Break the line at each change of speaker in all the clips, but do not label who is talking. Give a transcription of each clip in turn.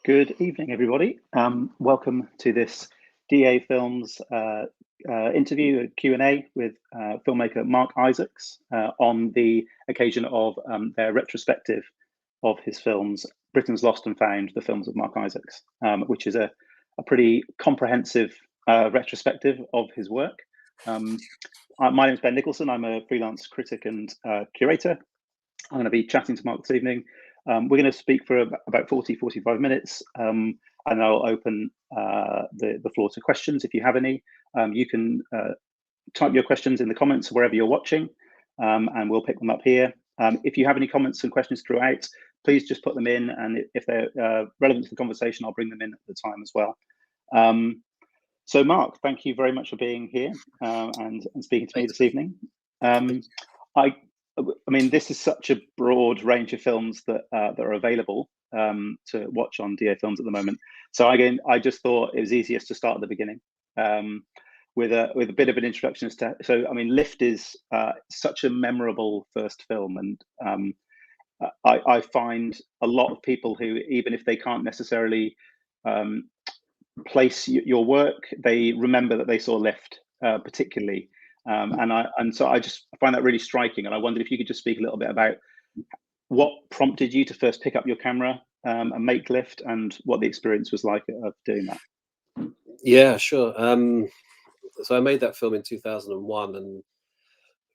Good evening, everybody. Welcome to this DAFilms interview, Q&A with filmmaker Marc Isaacs on the occasion of their retrospective of his films, Britain's Lost and Found, the films of Marc Isaacs, which is a pretty comprehensive retrospective of his work. My name is Ben Nicholson. I'm a freelance critic and curator. I'm going to be chatting to Marc this evening. We're going to speak for about 45 minutes, and I'll open the floor to questions if you have any. You can type your questions in the comments wherever you're watching, and we'll pick them up here. If you have any comments and questions throughout, please just put them in, and if they're relevant to the conversation, I'll bring them in at the time as well. So Marc, thank you very much for being here and speaking to me this evening. I mean, this is such a broad range of films that are available to watch on DAFilms at the moment. So again, I just thought it was easiest to start at the beginning with a bit of an introduction as to. So I mean, Lift is such a memorable first film, and I find a lot of people who, even if they can't necessarily place your work, they remember that they saw Lift particularly. And so I just find that really striking, and I wondered if you could just speak a little bit about what prompted you to first pick up your camera and make Lift, and what the experience was like of doing that.
Yeah, sure. So I made that film in 2001, and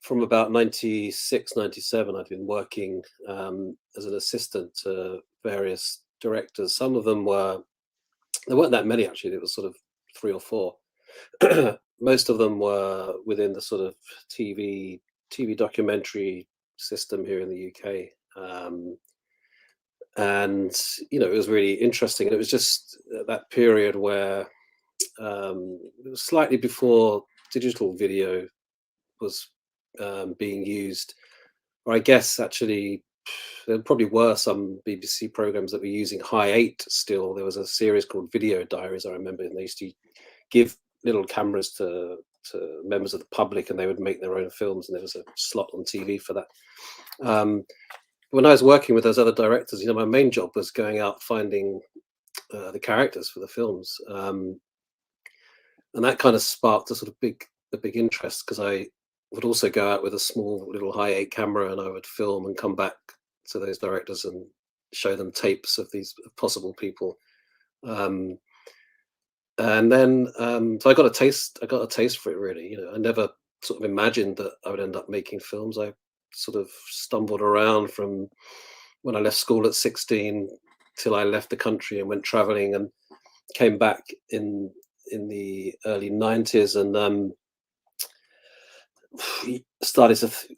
from about 96, 97, I'd been working as an assistant to various directors. Some of them there weren't that many actually, it was sort of 3 or 4. Most of them were within the sort of TV documentary system here in the UK. And, you know, it was really interesting. And it was just that period where it was slightly before digital video was being used. Or I guess actually there probably were some BBC programs that were using High 8 still. There was a series called Video Diaries, I remember, and they used to give little cameras to members of the public, and they would make their own films, and there was a slot on TV for that. When I was working with those other directors, you know, my main job was going out finding the characters for the films, and that kind of sparked a sort of big interest, because I would also go out with a small little High 8 camera, and I would film and come back to those directors and show them tapes of these possible people. And then so I got a taste for it, really. You know, I never sort of imagined that I would end up making films. I sort of stumbled around from when I left school at 16 till I left the country and went traveling, and came back in the early 90s, and I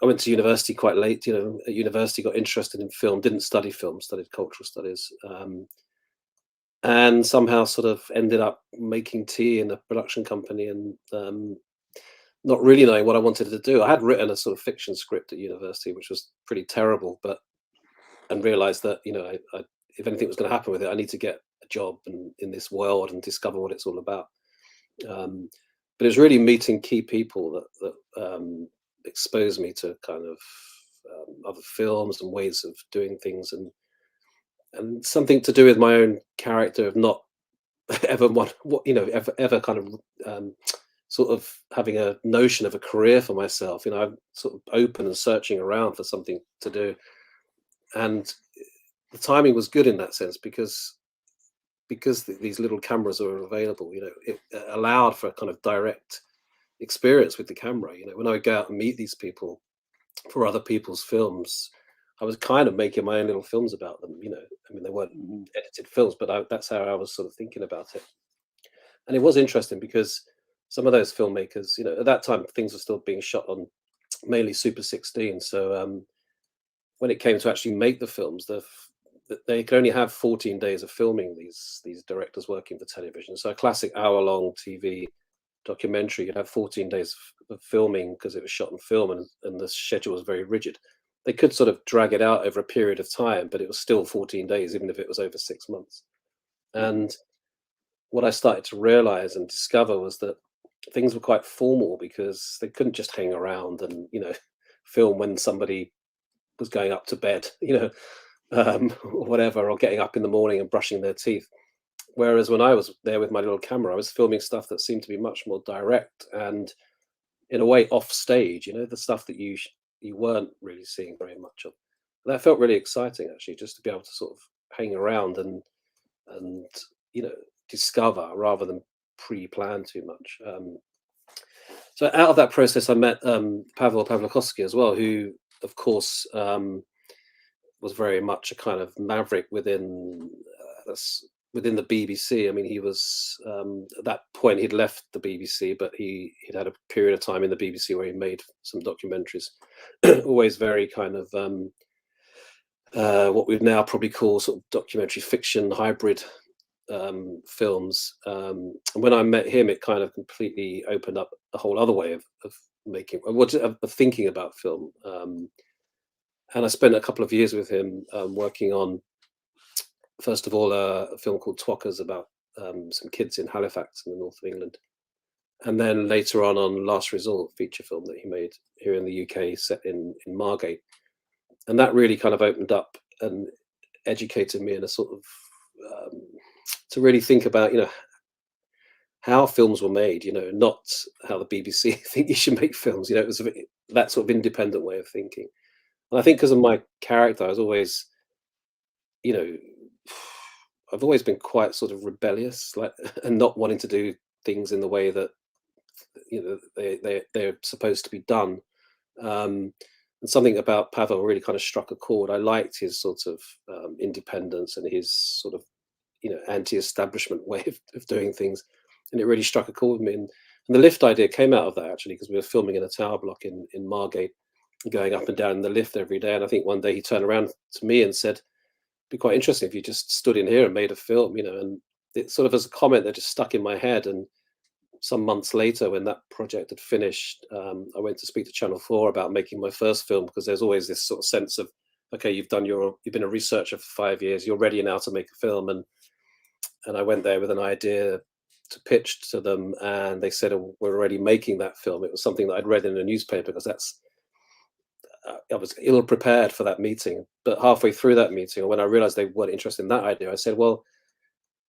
went to university quite late. You know, at university got interested in film, didn't study film, studied cultural studies. And somehow sort of ended up making tea in a production company, and not really knowing what I wanted to do. I had written a sort of fiction script at university, which was pretty terrible, and realized that, you know, I if anything was going to happen with it, I need to get a job in this world and discover what it's all about. But it was really meeting key people that exposed me to kind of other films and ways of doing things, and something to do with my own character of not ever ever kind of sort of having a notion of a career for myself. You know, I'm sort of open and searching around for something to do, and the timing was good in that sense, because these little cameras were available. You know, it allowed for a kind of direct experience with the camera. You know, when I would go out and meet these people for other people's films, I was kind of making my own little films about them. You know, I mean, they weren't edited films, but that's how I was sort of thinking about it. And it was interesting because some of those filmmakers, you know, at that time things were still being shot on mainly Super 16. So when it came to actually make the films, they could only have 14 days of filming, these directors working for television. So a classic hour-long TV documentary, you'd have 14 days of filming because it was shot on film, and the schedule was very rigid. They could sort of drag it out over a period of time, but it was still 14 days, even if it was over 6 months. And what I started to realize and discover was that things were quite formal, because they couldn't just hang around and, you know, film when somebody was going up to bed, you know, or whatever, or getting up in the morning and brushing their teeth. Whereas when I was there with my little camera, I was filming stuff that seemed to be much more direct and, in a way, off stage. You know, the stuff that you weren't really seeing very much of. That felt really exciting, actually, just to be able to sort of hang around and discover rather than pre-plan too much. So out of that process, I met Pavel Pawlikowski as well, who, of course, was very much a kind of maverick within the BBC. I mean, he was at that point he'd left the BBC, but he'd had a period of time in the BBC where he made some documentaries, always very kind of what we'd now probably call sort of documentary fiction hybrid films. And when I met him, it kind of completely opened up a whole other way of making, of thinking about film. And I spent a couple of years with him working on, first of all, a film called Twockers about some kids in Halifax in the north of England. And then later on Last Resort, feature film that he made here in the UK set in Margate. And that really kind of opened up and educated me in a sort of, to really think about, how films were made, not how the BBC think you should make films. It was that sort of independent way of thinking. And I think because of my character, I was always, I've always been quite sort of rebellious, like, and not wanting to do things in the way that they're supposed to be done. And something about Pavel really kind of struck a chord. I liked his sort of independence and his sort of anti-establishment way of doing things, and it really struck a chord with me. And the lift idea came out of that, actually, because we were filming in a tower block in Margate, going up and down in the lift every day. And I think one day he turned around to me and said, be quite interesting if you just stood in here and made a film, and it sort of, as a comment that just stuck in my head. And some months later, when that project had finished, I went to speak to Channel 4 about making my first film, because there's always this sort of sense of, okay, you've been a researcher for 5 years, you're ready now to make a film. And I went there with an idea to pitch to them, and they said, oh, we're already making that film. It was something that I'd read in a newspaper, because I was ill prepared for that meeting. But halfway through that meeting, when I realized they weren't interested in that idea, I said, well,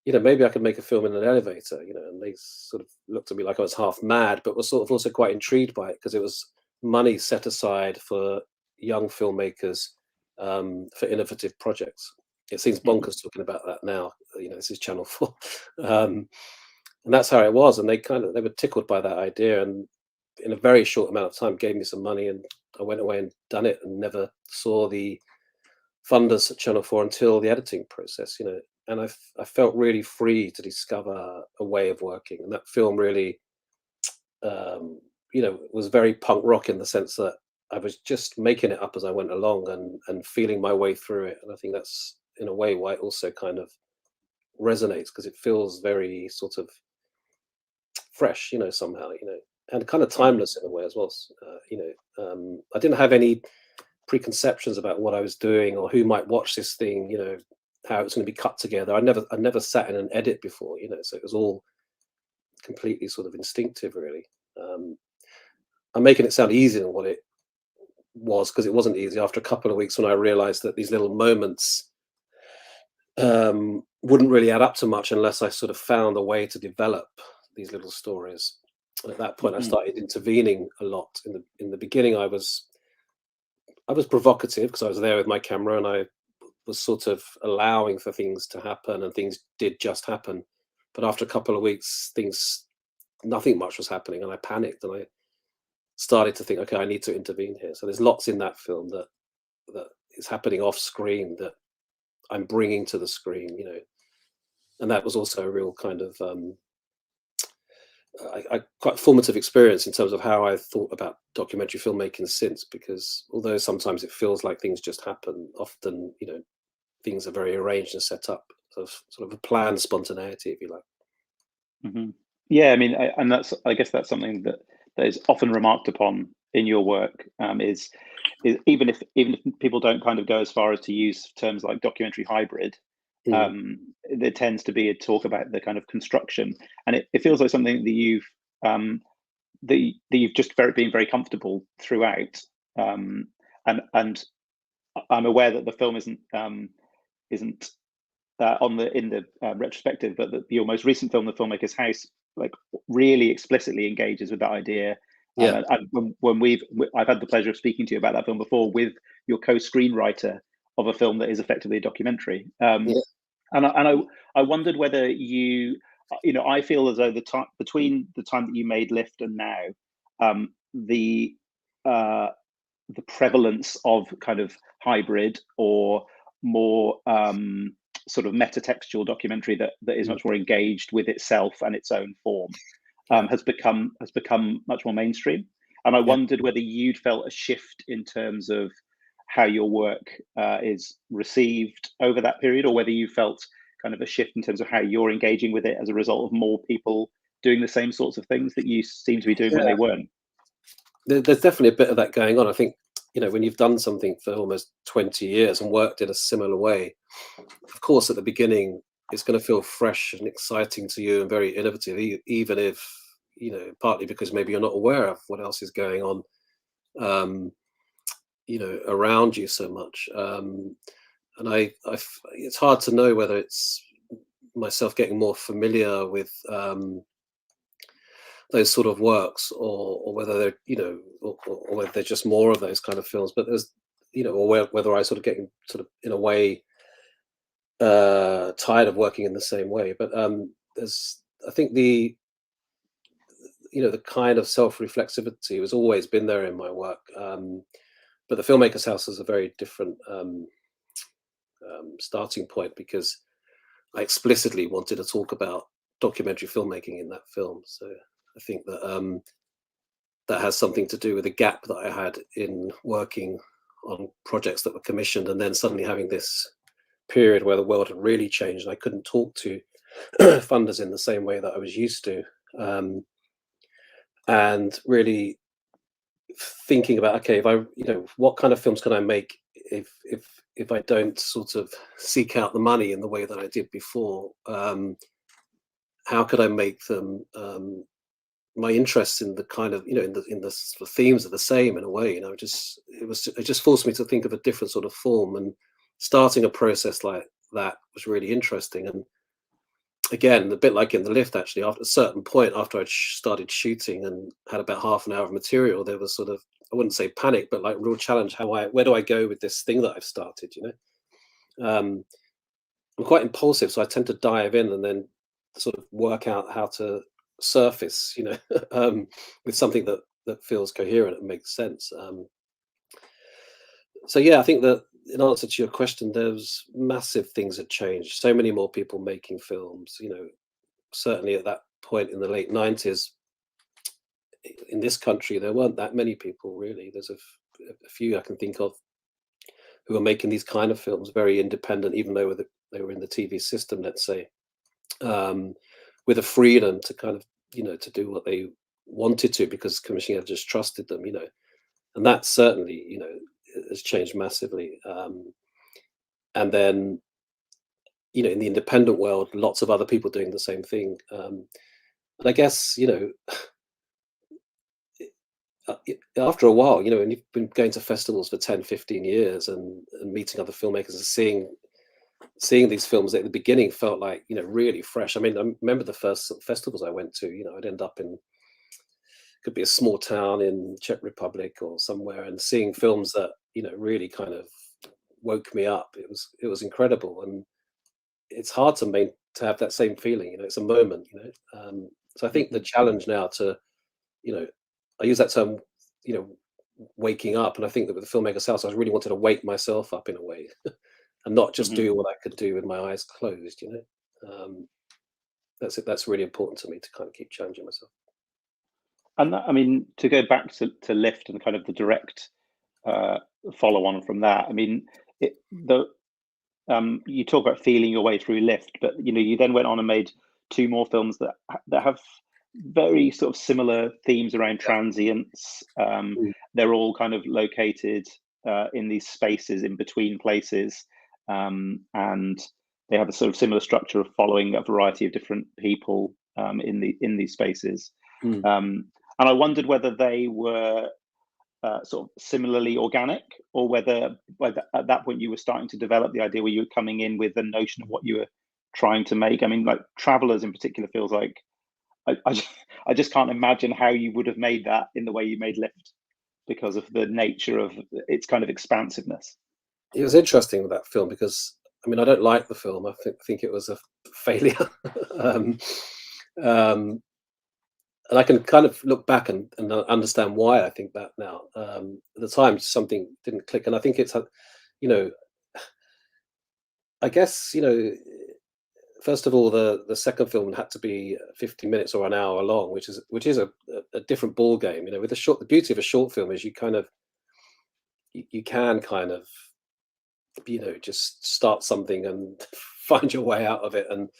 maybe I could make a film in an elevator, and they sort of looked at me like I was half mad, but was sort of also quite intrigued by it, because it was money set aside for young filmmakers for innovative projects. It seems bonkers talking about that now. This is Channel 4. And that's how it was. And they were tickled by that idea. And in a very short amount of time, gave me some money. And I went away and done it, and never saw the funders at Channel 4 until the editing process, And I felt really free to discover a way of working. And that film really, was very punk rock, in the sense that I was just making it up as I went along and feeling my way through it. And I think that's, in a way, why it also kind of resonates, because it feels very sort of fresh, somehow, and kind of timeless in a way as well. I didn't have any preconceptions about what I was doing or who might watch this thing, how it was going to be cut together. I never sat in an edit before, so it was all completely sort of instinctive, really. I'm making it sound easier than what it was, because it wasn't easy. After a couple of weeks, when I realized that these little moments wouldn't really add up to much unless I sort of found a way to develop these little stories. And at that point, I started intervening a lot. In the beginning, I was provocative, because I was there with my camera, and I was sort of allowing for things to happen, and things did just happen. But after a couple of weeks, nothing much was happening, and I panicked, and I started to think, okay, I need to intervene here. So there's lots in that film that is happening off screen that I'm bringing to the screen, and that was also a real kind of quite formative experience in terms of how I thought about documentary filmmaking since, because although sometimes it feels like things just happen, often, things are very arranged and set up, sort of a planned spontaneity, if you like.
Yeah, I mean, I guess that's something that is often remarked upon in your work, is even if people don't kind of go as far as to use terms like documentary hybrid, there tends to be a talk about the kind of construction, and it feels like something that you've just been very comfortable throughout, and I'm aware that the film isn't in the retrospective, but your most recent film, The Filmmakers House, like really explicitly engages with that idea.
Yeah.
And when I've had the pleasure of speaking to you about that film before with your co-screenwriter of a film that is effectively a documentary.
Yeah.
And I wondered whether I feel as though the time between the time that you made Lift and now, the prevalence of kind of hybrid or more sort of metatextual documentary that is much more engaged with itself and its own form has become much more mainstream. And I wondered whether you'd felt a shift in terms of how your work is received over that period, or whether you felt kind of a shift in terms of how you're engaging with it as a result of more people doing the same sorts of things that you seem to be doing when they weren't.
There's definitely a bit of that going on. I think, when you've done something for almost 20 years and worked in a similar way, of course, at the beginning, it's going to feel fresh and exciting to you and very innovative, even if, partly because maybe you're not aware of what else is going on, around you so much. And it's hard to know whether it's myself getting more familiar with those sort of works, or whether they're, or whether they're just more of those kind of films. But there's, or whether I sort of getting sort of in a way tired of working in the same way. But I think the kind of self-reflexivity has always been there in my work. But the Filmmakers House is a very different starting point, because I explicitly wanted to talk about documentary filmmaking in that film. So I think that that has something to do with the gap that I had in working on projects that were commissioned, and then suddenly having this period where the world had really changed and I couldn't talk to funders in the same way that I was used to, and really thinking about, okay, if I, what kind of films can I make if I don't sort of seek out the money in the way that I did before? How could I make them? My interests in the kind of, in the sort of themes are the same in a way. It just forced me to think of a different sort of form, and starting a process like that was really interesting. And again, a bit like in the Lift, actually, after a certain point, after I started shooting and had about half an hour of material, there was sort of, I wouldn't say panic, but like real challenge. Where do I go with this thing that I've started? I'm quite impulsive, so I tend to dive in and then sort of work out how to surface, with something that feels coherent and makes sense. So yeah, I think that in answer to your question, there's massive things had changed. So many more people making films. Certainly at that point in the late 90s, in this country, there weren't that many people really. There's a few I can think of who are making these kind of films, very independent, even though they were in the TV system, let's say, with a freedom to kind of, to do what they wanted to, because commissioning had just trusted them, and that certainly, has changed massively. And then, in the independent world, lots of other people doing the same thing. And I guess, after a while, when you've been going to festivals for 10, 15 years and meeting other filmmakers and seeing these films at the beginning felt like, really fresh. I mean, I remember the first festivals I went to, I'd end up in, could be a small town in Czech Republic or somewhere, and seeing films that, really kind of woke me up. It was incredible. And it's hard to have that same feeling, it's a moment, so I think the challenge now to, I use that term, waking up. And I think that with the Filmmakers House, I really wanted to wake myself up in a way and not just do what I could do with my eyes closed, That's it. That's really important to me, to kind of keep challenging myself.
And that, I mean, to go back to Lift and kind of the direct follow on from that, I mean, you talk about feeling your way through Lift, but you then went on and made two more films that have very sort of similar themes around transience. They're all kind of located in these spaces in between places, and they have a sort of similar structure of following a variety of different people in these spaces. And I wondered whether they were sort of similarly organic, or whether at that point you were starting to develop the idea where you were coming in with the notion of what you were trying to make. I mean, like Travelers in particular feels like I just can't imagine how you would have made that in the way you made Lift, because of the nature of its kind of expansiveness.
It was interesting with that film because, I mean, I don't like the film. I think it was a failure. um, um, and I can kind of look back and understand why I think that now. At the time, something didn't click, and I think it's, you know, I guess, first of all, the second film had to be 50 minutes or an hour long, which is a different ball game. With the beauty of a short film is you kind of you can kind of just start something and find your way out of it, and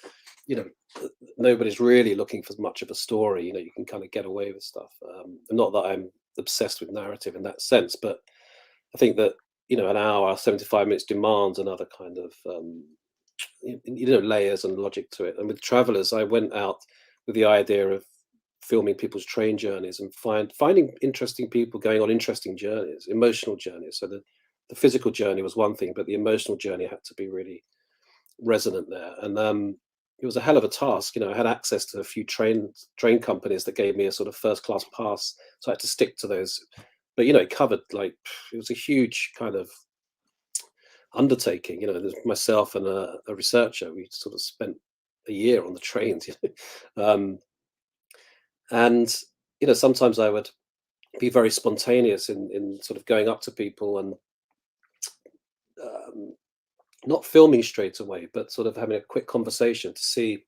nobody's really looking for much of a story. You can kind of get away with stuff. Not that I'm obsessed with narrative in that sense, but I think that an hour, 75 minutes demands another kind of layers and logic to it. And with Travelers, I went out with the idea of filming people's train journeys and finding interesting people going on interesting journeys, emotional journeys. So the physical journey was one thing, but the emotional journey had to be really resonant there. And it was a hell of a task. I had access to a few train companies that gave me a sort of first class pass, so I had to stick to those. But it covered, like, it was a huge kind of undertaking. There's myself and a researcher. We sort of spent a year on the trains. And sometimes I would be very spontaneous in sort of going up to people and not filming straight away, but sort of having a quick conversation to see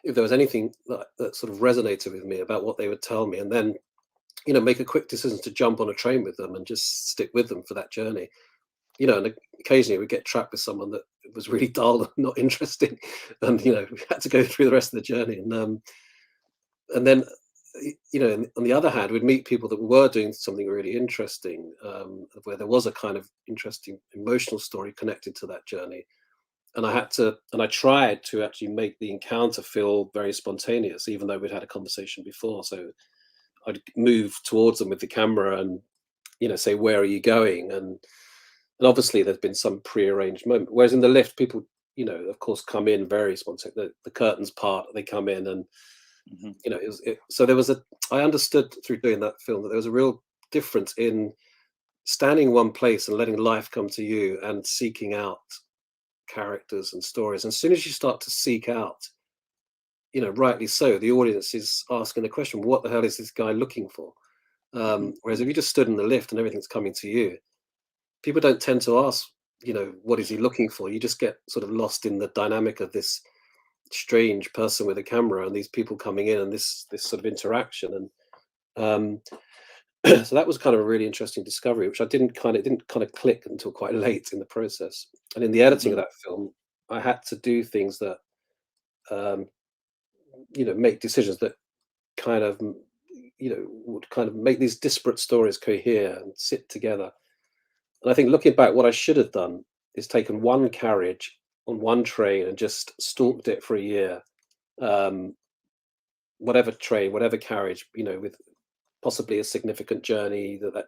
if there was anything that sort of resonated with me about what they would tell me, and then make a quick decision to jump on a train with them and just stick with them for that journey. And occasionally we get trapped with someone that was really dull and not interesting, and we had to go through the rest of the journey. And then on the other hand, we'd meet people that were doing something really interesting, where there was a kind of interesting emotional story connected to that journey. And I tried to actually make the encounter feel very spontaneous, even though we'd had a conversation before. So I'd move towards them with the camera and say, "Where are you going?" And obviously there's been some pre-arranged moment. Whereas in the Lift, people, of course, come in very spontaneous. The curtains part, they come in, and so there was I understood through doing that film that there was a real difference in standing in one place and letting life come to you and seeking out characters and stories. And as soon as you start to seek out, rightly so, the audience is asking the question, what the hell is this guy looking for? Whereas if you just stood in the lift and everything's coming to you, people don't tend to ask, what is he looking for? You just get sort of lost in the dynamic of this strange person with a camera and these people coming in and this sort of interaction. And so that was kind of a really interesting discovery, which didn't kind of click until quite late in the process. And in the editing of that film, I had to do things that make decisions that kind of would kind of make these disparate stories cohere and sit together. And I think, looking back, what I should have done is taken one carriage on one train and just stalked it for a year. Whatever train, whatever carriage, with possibly a significant journey, that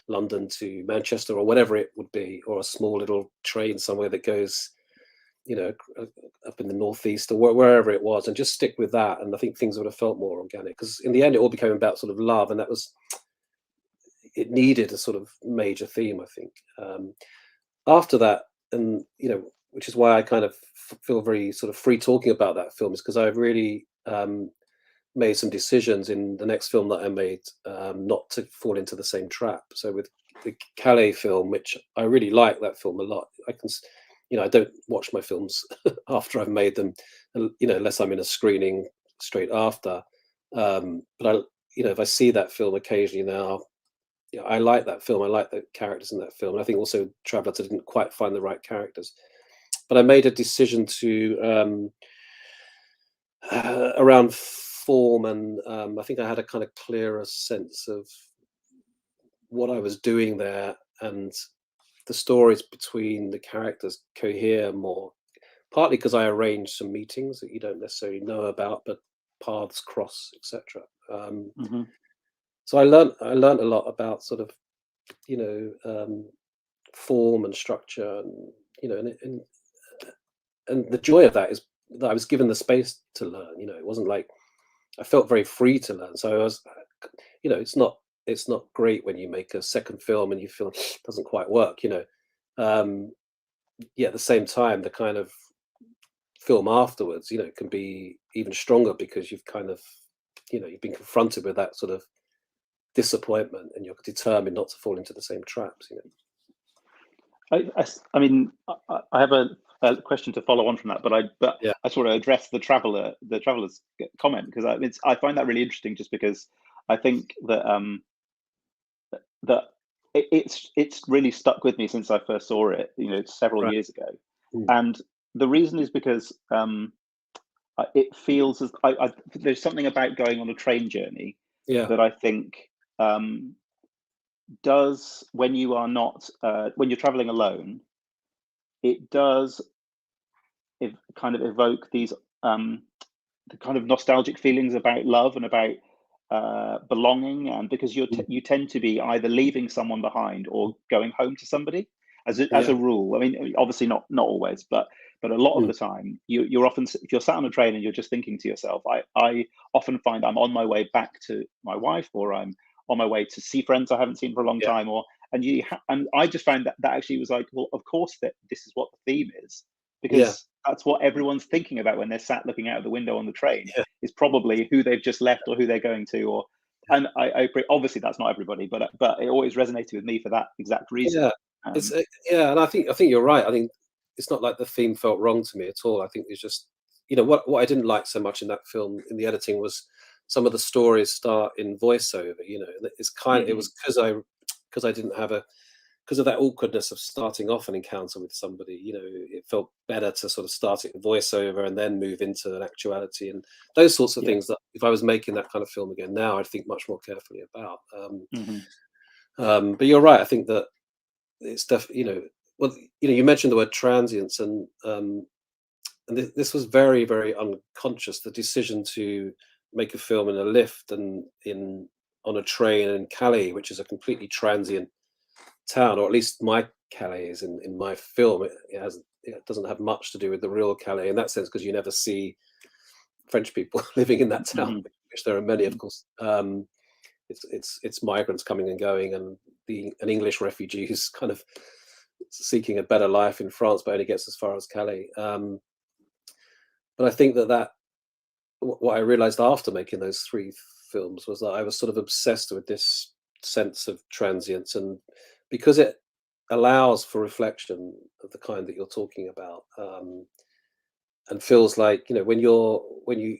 London to Manchester or whatever it would be, or a small little train somewhere that goes, up in the northeast or wherever it was, and just stick with that. And I think things would have felt more organic, because in the end it all became about sort of love, and it needed a sort of major theme, I think. After that, and which is why I kind of feel very sort of free talking about that film, is because I really made some decisions in the next film that I made not to fall into the same trap. So with the Calais film, which I really like that film a lot, I don't watch my films after I've made them, unless I'm in a screening straight after. But if I see that film occasionally now, I like that film. I like the characters in that film. And I think also Travelers, I didn't quite find the right characters. But I made a decision to around form, and I think I had a kind of clearer sense of what I was doing there, and the stories between the characters cohere more, partly because I arranged some meetings that you don't necessarily know about, but paths cross, etc. So I learned a lot about sort of, you form and structure, and and the joy of that is that I was given the space to learn. It wasn't like I felt very free to learn. So I was, it's not great when you make a second film and you feel it doesn't quite work. Um, Yet at the same time, the kind of film afterwards, can be even stronger because you've kind of, you've been confronted with that sort of disappointment, and you're determined not to fall into the same traps.
I mean, I have a question to follow on from that, but
Yeah,
I sort of address the traveler's comment, because I find that really interesting, just because I think that that it's really stuck with me since I first saw it. It's several
right.
years ago,
Mm.
and the reason is because it feels as there's something about going on a train journey
Yeah,
that I think does, when you are not when you're traveling alone, it does kind of evoke these the kind of nostalgic feelings about love and about belonging, and because
mm,
you tend to be either leaving someone behind or going home to somebody, as
yeah,
a rule. I mean, obviously not always, but a lot of
mm,
the time, you're often, if you're sat on a train and you're just thinking to yourself, I often find I'm on my way back to my wife, or I'm on my way to see friends I haven't seen for a long
yeah,
time, or and I just found that actually was like, well, of course that this is what the theme is,
yeah,
because that's what everyone's thinking about when they're sat looking out of the window on the train,
yeah,
is probably who they've just left or who they're going to, or
yeah.
and I agree. Obviously, that's not everybody, but it always resonated with me for that exact reason.
Yeah, it's
Um,
yeah, and I think you're right. I think it's not like the theme felt wrong to me at all. I think it's just, what I didn't like so much in that film, in the editing, was some of the stories start in voiceover. And it was
mhm.
because I didn't have a because of that awkwardness of starting off an encounter with somebody. It felt better to sort of start it in voiceover and then move into an actuality, and those sorts of
Yeah.
things that if I was making that kind of film again now, I'd think much more carefully about.
Hmm.
But you're right. I think that it's definitely, well, you mentioned the word transience, and this was very, very unconscious. The decision to make a film in a lift and in on a train in Calais, which is a completely transient town, or at least my Calais is in my film. It doesn't have much to do with the real Calais in that sense, because you never see French people living in that town,
Hmm.
which there are many, of
Hmm.
course. It's migrants coming and going, and being an English refugee who's kind of seeking a better life in France, but only gets as far as Calais. But I think that what I realized after making those three films was that I was sort of obsessed with this sense of transience, and because it allows for reflection of the kind that you're talking about, and feels like, when you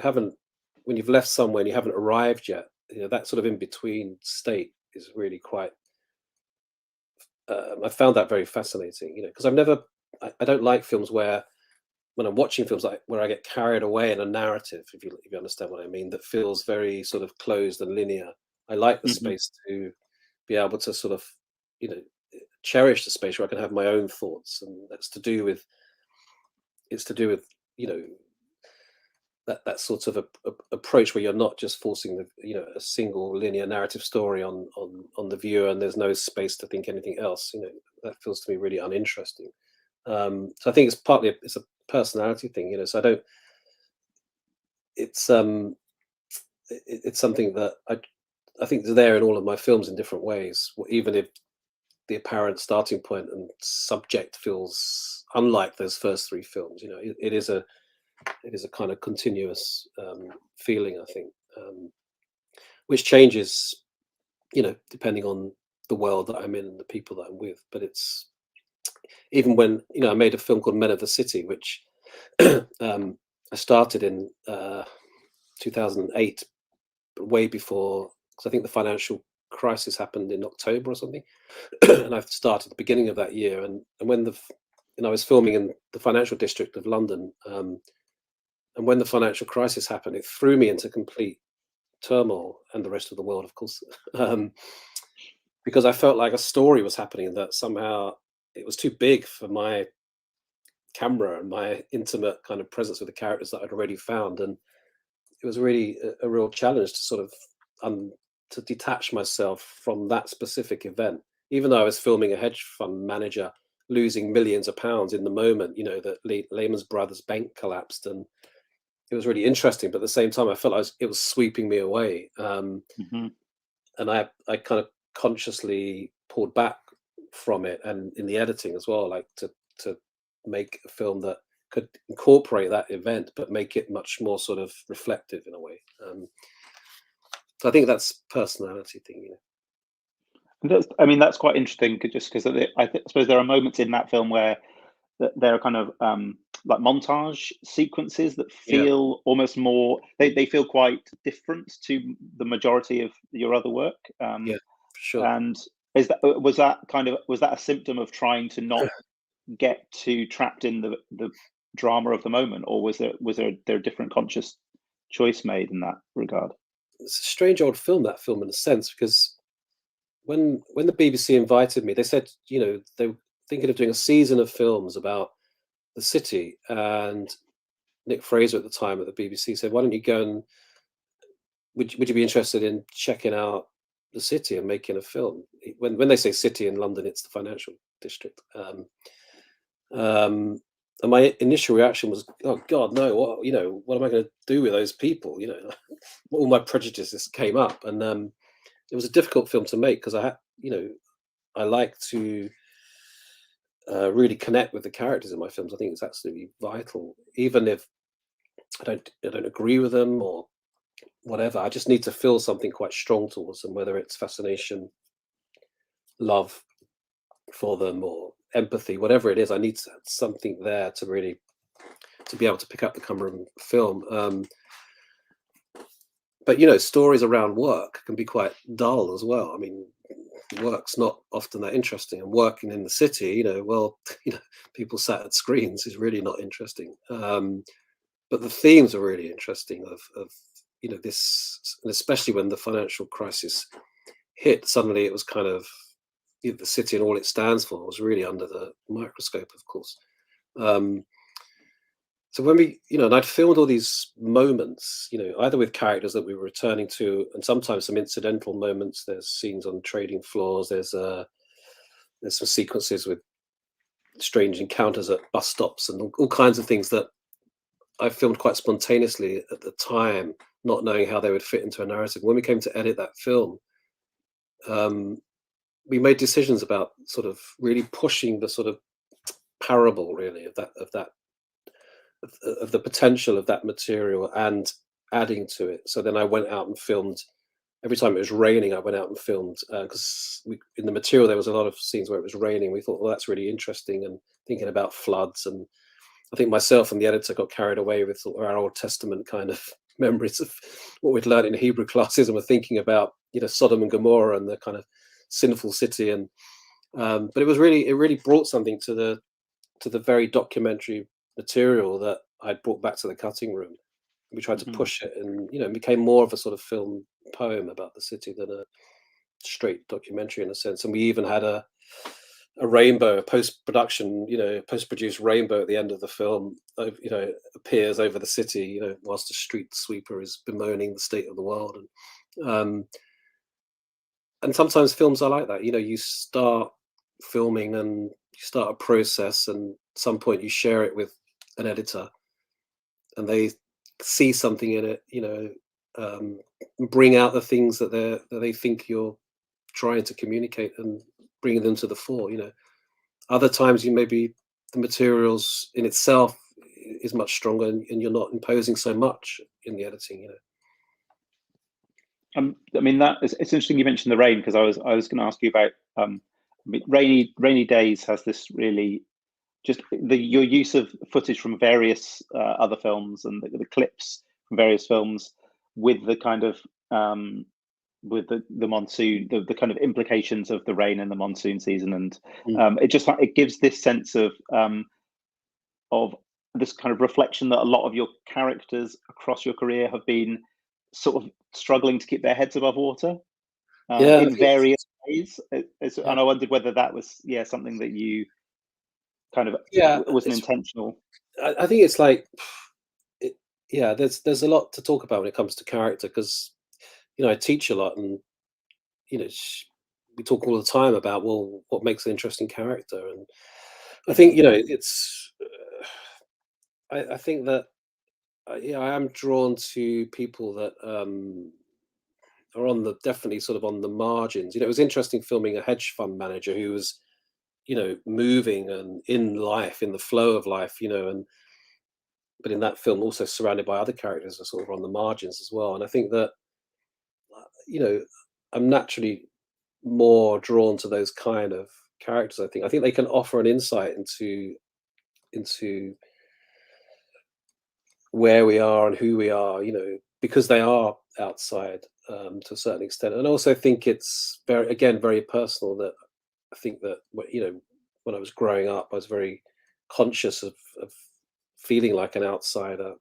haven't when you've left somewhere and you haven't arrived yet, that sort of in between state is really quite. I found that very fascinating, because I don't like films where when I'm watching films like where I get carried away in a narrative, if you understand what I mean, that feels very sort of closed and linear. I like the
Hmm.
space to be able to sort of, you know, cherish the space where I can have my own thoughts, and it's to do with, you know, that sort of approach where you're not just forcing a single linear narrative story on the viewer, and there's no space to think anything else. That feels to me really uninteresting. So I think it's a personality thing. So I don't. It's it's something that I think is there in all of my films in different ways, even if the apparent starting point and subject feels unlike those first three films. It is a kind of continuous feeling, I think, which changes, depending on the world that I'm in and the people that I'm with. But it's even when I made a film called Men of the City, which I started in 2008, way before, because I think the financial crisis happened in October or something, and I started at the beginning of that year. And when I was filming in the financial district of London, and when the financial crisis happened, it threw me into complete turmoil, and the rest of the world, of course, um, because I felt like a story was happening that somehow it was too big for my camera and my intimate kind of presence with the characters that I'd already found. And it was really a real challenge to sort of to detach myself from that specific event, even though I was filming a hedge fund manager losing millions of pounds in the moment, that Lehman Brothers bank collapsed, and it was really interesting. But at the same time, I felt like it was sweeping me away,
Mm-hmm.
and I kind of consciously pulled back from it, and in the editing as well, like to make a film that could incorporate that event but make it much more sort of reflective in a way. So I think that's personality thing.
That's quite interesting, just because I suppose there are moments in that film where there are kind of like montage sequences that
Yeah,
feel almost more, they feel quite different to the majority of your other work.
yeah, for sure.
And was that a symptom of trying to not get too trapped in the drama of the moment, or was there a different conscious choice made in that regard?
It's a strange old film, that film, in a sense, because when the BBC invited me, they said, they were thinking of doing a season of films about the city, and Nick Fraser at the time at the BBC said, "Why don't you go and would you be interested in checking out the city and making a film?" When they say city in London, it's the financial district. And my initial reaction was, "Oh God, no! What am I going to do with those people?" All my prejudices came up, and it was a difficult film to make because I like to really connect with the characters in my films. I think it's absolutely vital, even if I don't agree with them or whatever. I just need to feel something quite strong towards them, whether it's fascination, love for them, or empathy, whatever it is. I need something there to really to be able to pick up the camera and film. But stories around work can be quite dull as well. I mean, work's not often that interesting, and working in the city, people sat at screens is really not interesting. But the themes are really interesting of this, and especially when the financial crisis hit, suddenly it was kind of the city and all it stands for was really under the microscope, of course. So when and I'd filmed all these moments, either with characters that we were returning to, and sometimes some incidental moments. There's scenes on trading floors. There's some sequences with strange encounters at bus stops and all kinds of things that I filmed quite spontaneously at the time, not knowing how they would fit into a narrative. When we came to edit that film, we made decisions about sort of really pushing the sort of parable, really, of the potential of that material and adding to it. So then I went out and filmed. Every time it was raining, I went out and filmed, because in the material there was a lot of scenes where it was raining. We thought, well, that's really interesting, and thinking about floods. And I think myself and the editor got carried away with our Old Testament kind of memories of what we'd learned in Hebrew classes, and we're thinking about Sodom and Gomorrah and the kind of sinful city. And but it really brought something to the very documentary material that I'd brought back to the cutting room. We tried to push it, and it became more of a sort of film poem about the city than a straight documentary, in a sense. And we even had a rainbow, a post-production, post-produced rainbow at the end of the film, appears over the city, whilst the street sweeper is bemoaning the state of the world. And sometimes films are like that. You start filming and you start a process, and at some point you share it with an editor, and they see something in it, bring out the things that they think you're trying to communicate, and bring them to the fore. Other times maybe the materials in itself is much stronger, and you're not imposing so much in the editing.
It's interesting you mentioned the rain, because I was going to ask you about rainy days has this really just your use of footage from various other films, and the clips from various films with the kind of with the monsoon, the kind of implications of the rain in the monsoon season, and it gives this sense of this kind of reflection that a lot of your characters across your career have been sort of struggling to keep their heads above water
Yeah, I
in
think
various ways.
yeah,
And I wondered whether that was something that you kind of
yeah.
was an intentional.
I think it's like, yeah. There's a lot to talk about when it comes to character, because I teach a lot, and you know, we talk all the time about, well, what makes an interesting character, and I think, you know, it's. I think that yeah, I am drawn to people that are on the definitely sort of on the margins. You know, it was interesting filming a hedge fund manager who was, you know, moving and in life, in the flow of life, you know, and but in that film also surrounded by other characters that are sort of on the margins as well. And I think that, you know, I'm naturally more drawn to those kind of characters. I think they can offer an insight into where we are and who we are, you know, because they are outside to a certain extent. And I also think it's very, again, very personal that I think that, you know, when I was growing up, I was very conscious of feeling like an outsider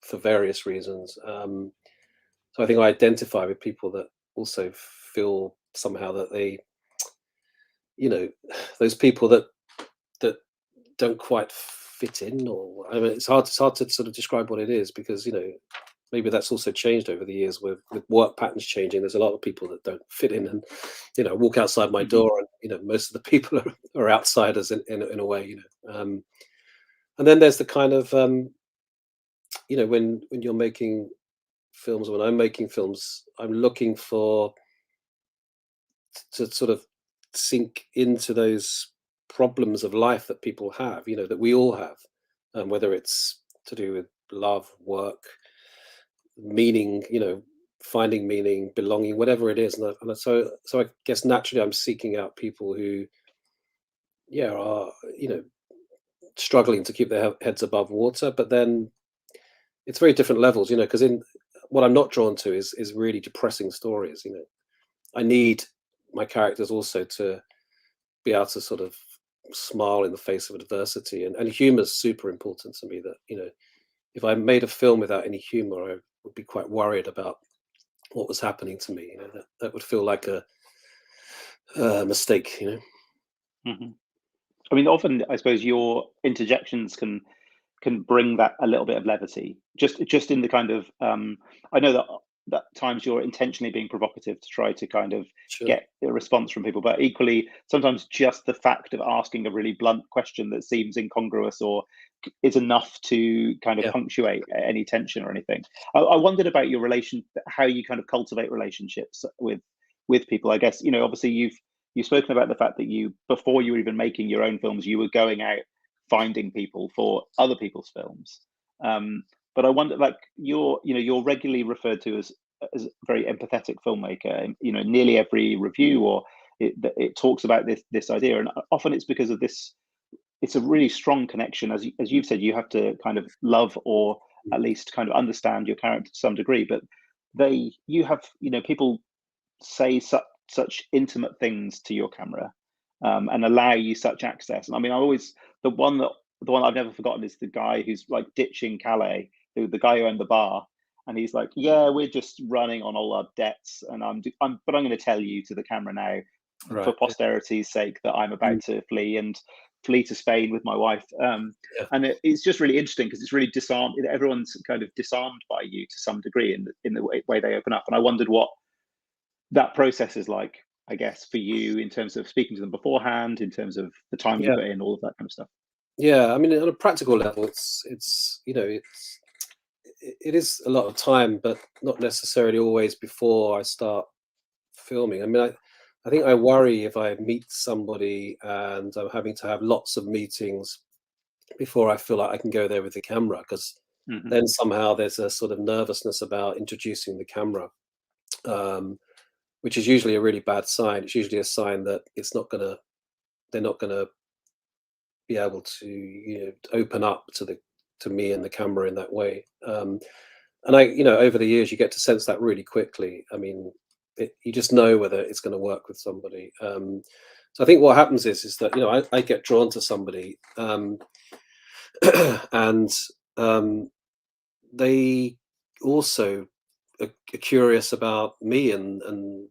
for various reasons. So I think I identify with people that also feel somehow that they, you know, those people that don't quite fit in, or I mean, it's hard to sort of describe what it is, because, you know, maybe that's also changed over the years with work patterns changing. There's a lot of people that don't fit in, and, you know, walk outside my
Hmm.
door, and, you know, most of the people are outsiders in a way, you know. And then there's the kind of you know, when you're making films, when I'm making films, I'm looking for to sort of sink into those problems of life that people have, you know, that we all have, whether it's to do with love, work, meaning, you know, finding meaning, belonging, whatever it is. So I guess naturally I'm seeking out people who, yeah, are, you know, struggling to keep their heads above water, but then it's very different levels, you know, because in what I'm not drawn to is really depressing stories, you know. I need my characters also to be able to sort of smile in the face of adversity, and humor is super important to me. That, you know, if I made a film without any humor, I would be quite worried about what was happening to me. You know, that would feel like a mistake. You know.
Hmm. I mean, often I suppose your interjections can bring that a little bit of levity, just in the kind of I know that times you're intentionally being provocative to try to kind of
Sure.
get a response from people, but equally sometimes just the fact of asking a really blunt question that seems incongruous or is enough to kind of
Yeah.
punctuate any tension or anything. I wondered about your relation, how you kind of cultivate relationships with people. I guess, you know, obviously you've spoken about the fact that you, before you were even making your own films, you were going out finding people for other people's films. But I wonder, like, you know, you're regularly referred to as a very empathetic filmmaker. You know, nearly every review or it talks about this idea, and often it's because of this. It's a really strong connection, as you've said. You have to kind of love or
Mm.
at least kind of understand your character to some degree, but you have, you know, people say such intimate things to your camera, and allow you such access. And I mean, I always the one I've never forgotten is the guy who's like ditching Calais, the guy who owned the bar, and he's like, "Yeah, we're just running on all our debts, and but I'm going to tell you to the camera now, for
Right. Yeah.
posterity's sake, that I'm
Mm.
about to flee to Spain with my wife."
Yeah.
And it's just really interesting because it's really disarmed. Everyone's kind of disarmed by you to some degree in the way they open up. And I wondered what that process is like, I guess, for you in terms of speaking to them beforehand, in terms of the time you
Yeah.
put in, all of that kind of stuff.
Yeah. I mean, on a practical level, it's you know, it is a lot of time, but not necessarily always before I start filming. I mean, I think I worry if I meet somebody and I'm having to have lots of meetings before I feel like I can go there with the camera, because
Hmm.
then somehow there's a sort of nervousness about introducing the camera, um, which is usually a really bad sign. It's usually a sign that they're not gonna be able to, you know, open up to me and the camera in that way. And you know, over the years, you get to sense that really quickly. I mean, you just know whether it's going to work with somebody. So I think what happens is that, you know, I get drawn to somebody, and they also are curious about me, and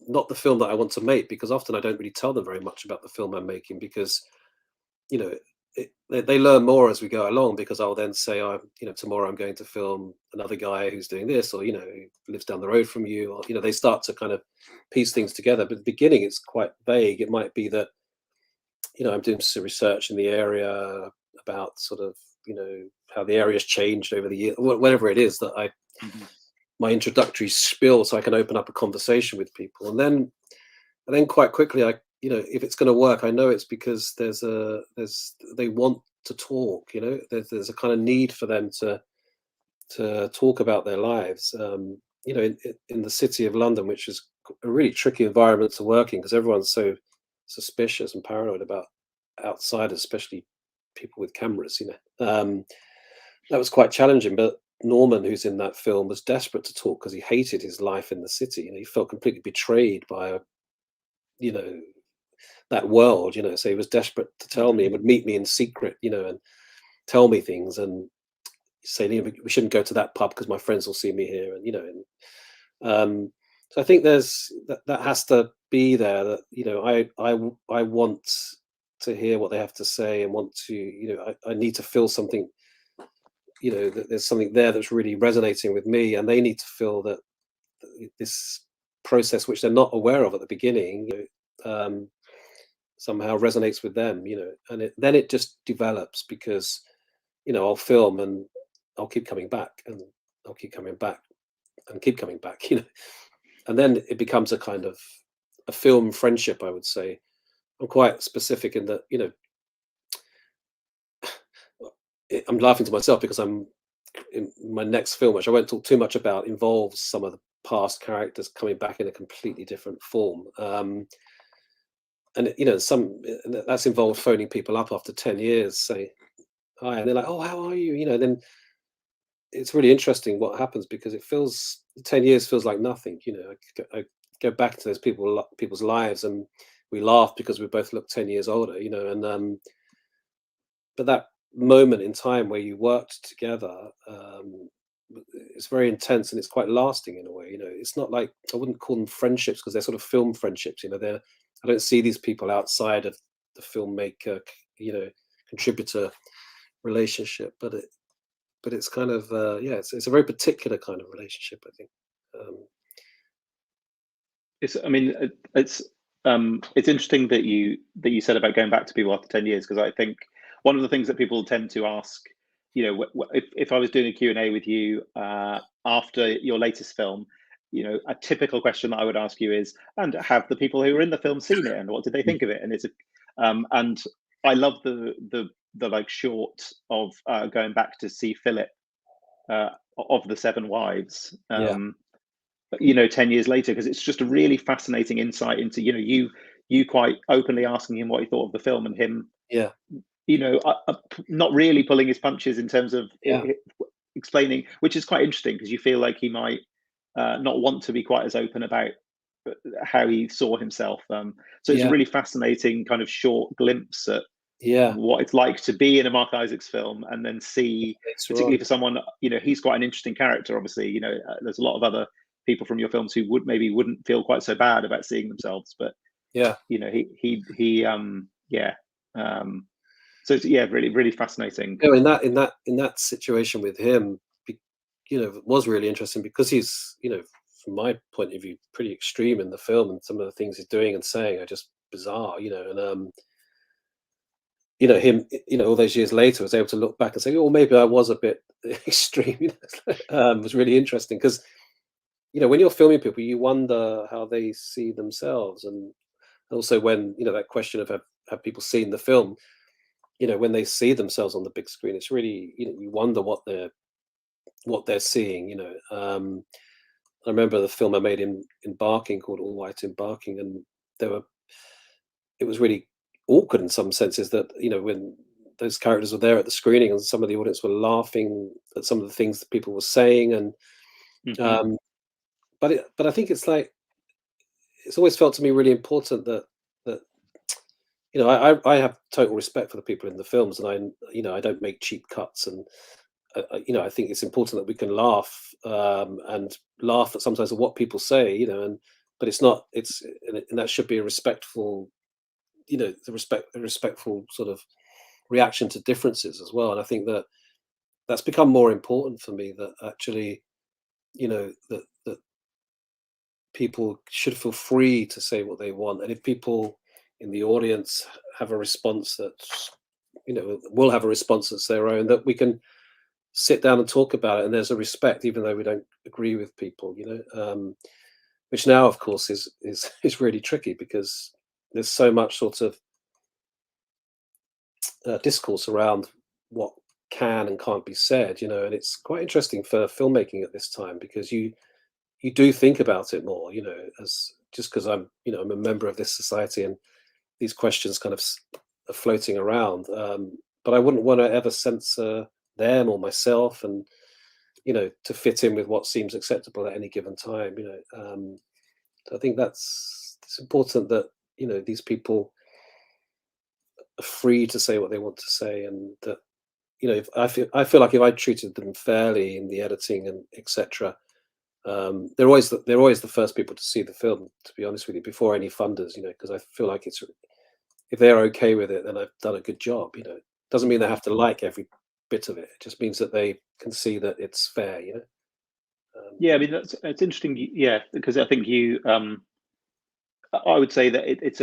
not the film that I want to make, because often I don't really tell them very much about the film I'm making, because, you know, they learn more as we go along, because I'll then say, tomorrow I'm going to film another guy who's doing this, or, who lives down the road from you, or, they start to kind of piece things together. But at the beginning, it's quite vague. It might be that, I'm doing some research in the area about sort of, how the area's changed over the year, whatever it is that my introductory spill, so I can open up a conversation with people. And then quite quickly, if it's going to work, I know it's because they want to talk. There's a kind of need for them to talk about their lives. In the city of London, which is a really tricky environment to work in, because everyone's so suspicious and paranoid about outsiders, especially people with cameras. That was quite challenging. But Norman, who's in that film, was desperate to talk because he hated his life in the city. He felt completely betrayed by that world, so he was desperate to tell me, and would meet me in secret, and tell me things, and say, we shouldn't go to that pub because my friends will see me here, and so I think there's that has to be there, that I want to hear what they have to say, and want to, I need to feel something, that there's something there that's really resonating with me, and they need to feel that this process, which they're not aware of at the beginning, somehow resonates with them, and then it just develops, because I'll film and I'll keep coming back, and I'll keep coming back and keep coming back, and then it becomes a kind of a film friendship, I would say. I'm quite specific in that, I'm laughing to myself because I'm in my next film, which I won't talk too much about, involves some of the past characters coming back in a completely different form. And that's involved phoning people up after 10 years, say hi, and they're like, "Oh, how are you?" And then it's really interesting what happens, because it feels 10 years feels like nothing. I go back to those people's lives, and we laugh because we both look 10 years older. And but that moment in time where you worked together, it's very intense, and it's quite lasting in a way. It's not like, I wouldn't call them friendships, because they're sort of film friendships. I don't see these people outside of the filmmaker, contributor relationship, but it's kind of it's a very particular kind of relationship, I think.
It's interesting that you said about going back to people after 10 years, because I think one of the things that people tend to ask, if I was doing a Q&A with you after your latest film, a typical question that I would ask you is, and have the people who were in the film seen it, and what did they think of it? And and I love the like short of going back to see Philip of the Seven Wives. 10 years later, because it's just a really fascinating insight into, you quite openly asking him what he thought of the film, and him, not really pulling his punches in terms of explaining, which is quite interesting, because you feel like he might not want to be quite as open about how he saw himself. So it's a really fascinating kind of short glimpse at what it's like to be in a Marc Isaacs film, and then see, particularly for someone, he's quite an interesting character, obviously. There's a lot of other people from your films who wouldn't feel quite so bad about seeing themselves, but so it's really, really fascinating.
In that situation with him, it was really interesting, because he's, from my point of view, pretty extreme in the film, and some of the things he's doing and saying are just bizarre, and him, all those years later, was able to look back and say, "Oh, maybe I was a bit extreme." It was really interesting, because when you're filming people, you wonder how they see themselves, and also when that question of have people seen the film, when they see themselves on the big screen, it's really, you wonder what they're seeing. I remember the film I made in Barking, called All White in Barking, and it was really awkward in some senses, that when those characters were there at the screening, and some of the audience were laughing at some of the things that people were saying, and but I think it's always felt to me really important that I have total respect for the people in the films, and I don't make cheap cuts, and I think it's important that we can laugh, and laugh at sometimes at what people say, but and that should be a respectful, a respectful sort of reaction to differences as well. And I think that that's become more important for me, that actually, that people should feel free to say what they want. And if people in the audience have a response that's, will have a response that's their own, that we can sit down and talk about it, and there's a respect, even though we don't agree with people, which now, of course, is really tricky, because there's so much sort of discourse around what can and can't be said, and it's quite interesting for filmmaking at this time, because you do think about it more, as just because I'm a member of this society, and these questions kind of are floating around, but I wouldn't want to ever censor them or myself, and to fit in with what seems acceptable at any given time. I think it's important that these people are free to say what they want to say, and that if I feel like if I treated them fairly in the editing and etc., they're always the first people to see the film, to be honest with you, before any funders, because I feel like if they're okay with it, then I've done a good job. It doesn't mean they have to like every bit of it. It just means that they can see that it's fair.
Yeah, I mean it's interesting. Yeah, because I think I would say that it's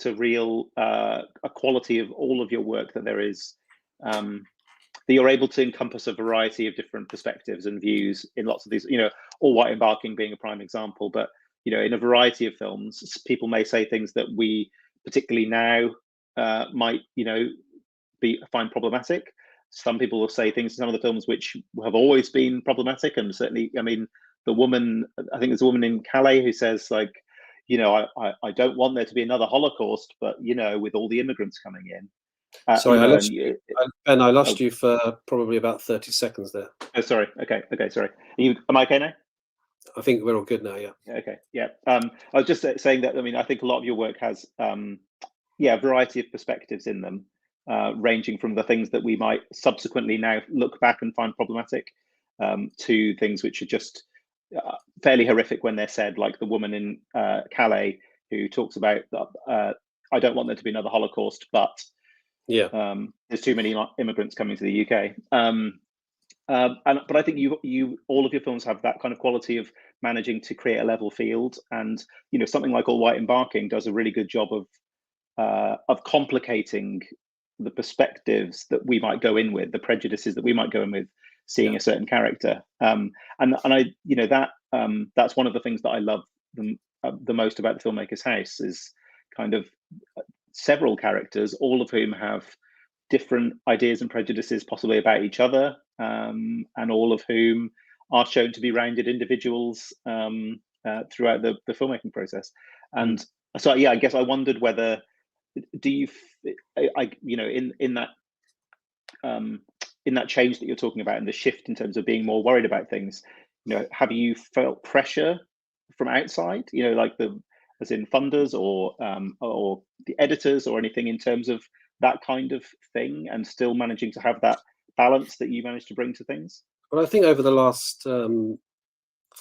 a real a quality of all of your work that there is, that you're able to encompass a variety of different perspectives and views in lots of these. All White Embarking being a prime example, but in a variety of films, people may say things that we particularly now might find problematic. Some people will say things in some of the films which have always been problematic, and certainly, I mean, I think there's a woman in Calais who says, like, I don't want there to be another Holocaust, but with all the immigrants coming in,
Sorry, I lost
you.
Ben. I lost you for probably about 30 seconds there.
Oh, sorry. Okay, sorry. Am I okay now?
I think we're all good now. Yeah.
Okay. Yeah. I was just saying that. I mean, I think a lot of your work has, a variety of perspectives in them, ranging from the things that we might subsequently now look back and find problematic, to things which are just fairly horrific when they're said, like the woman in Calais who talks about, I don't want there to be another Holocaust, but there's too many immigrants coming to the UK. But I think you all of your films have that kind of quality of managing to create a level field, and something like All White Embarking does a really good job of complicating the perspectives that we might go in with, the prejudices that we might go in with, seeing a certain character. And I that's one of the things that I love the most about the Filmmakers House, is kind of several characters, all of whom have different ideas and prejudices possibly about each other, and all of whom are shown to be rounded individuals throughout the filmmaking process. And so, yeah, I guess I wondered whether, do you, in that change that you're talking about, and the shift in terms of being more worried about things, have you felt pressure from outside, like as in funders or the editors or anything, in terms of that kind of thing, and still managing to have that balance that you managed to bring to things?
Well, I think over the last 4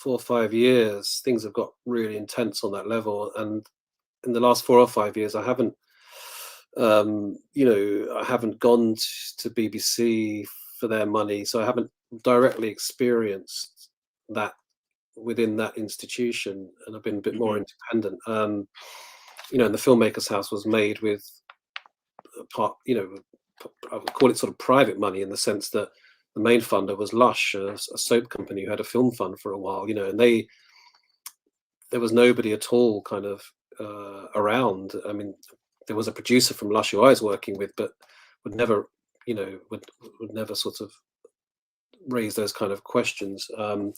or 5 years, things have got really intense on that level. And in the last 4 or 5 years, I haven't, I haven't gone to BBC for their money, so I haven't directly experienced that within that institution, and I've been a bit more independent. And the Filmmakers House was made with part, I would call it sort of private money, in the sense that the main funder was Lush, a soap company who had a film fund for a while, and there was nobody at all kind of around. I mean, there was a producer from Lush who I was working with, but would never, would never sort of raise those kind of questions. So